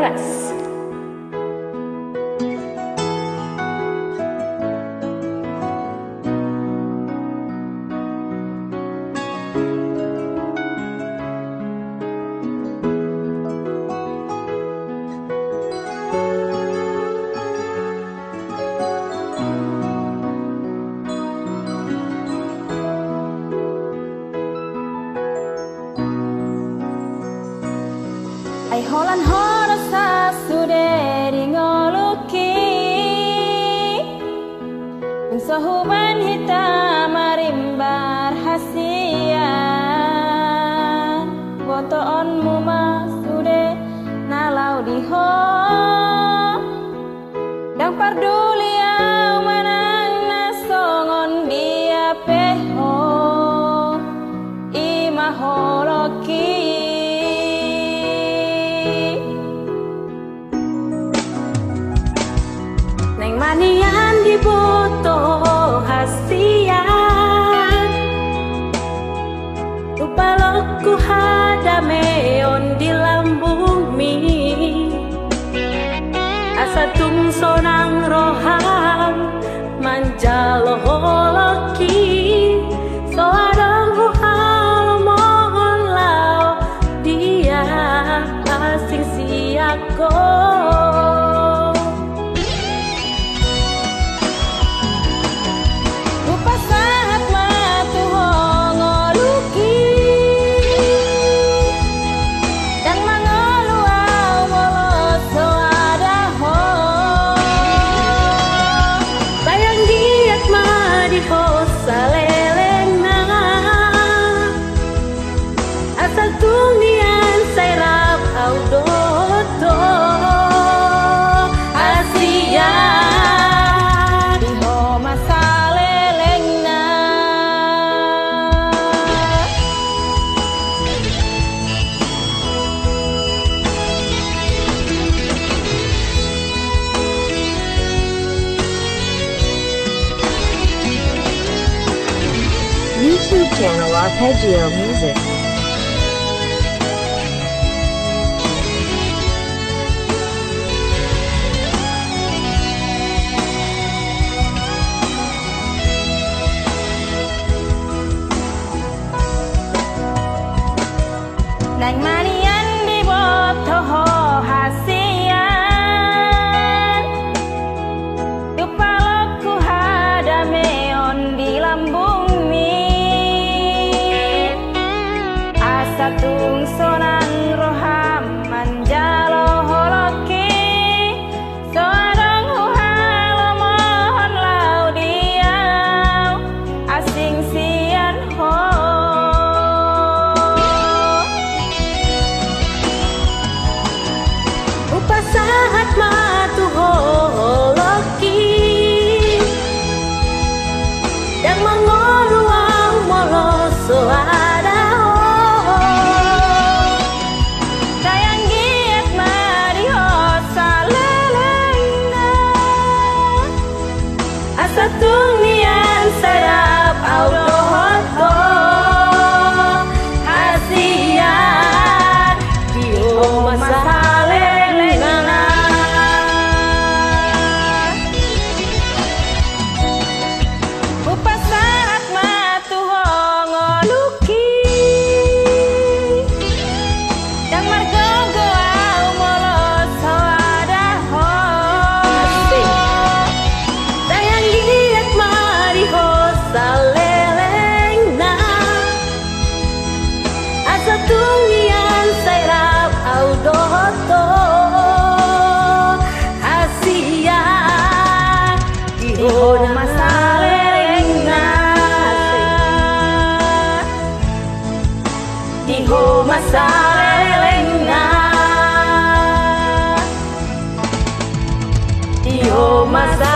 Bagas. Ai holan hora sa suderi ngoluki Unsahuban hitam marimbar hasian Boto onmu masude nalau diho Dang parduli au manang nasongon dia peho Imaholoki Manian di boto hasian Tupalokku hadameon di lambung mi Asa tungsonang roham manjaloholoki So adong huhal mohon lau dia asing siako YouTube channel Arpeggio Music. Nang manian di boto hasian Tupalokku hadameon di lambung Satung sonan roham manjalo holoki Soadong huhalo mohon lau diau asing sian ho Upasahat matu holoki Yang mengoluang molos soada Satung nian sarap audohoto hasian Dio masalelena Upasahat matu hongoluki Yang margogo au molos hoadaho salelengna asa tungian sairap audoto hasian diho masalelengna diho masalelengna diho masalelengna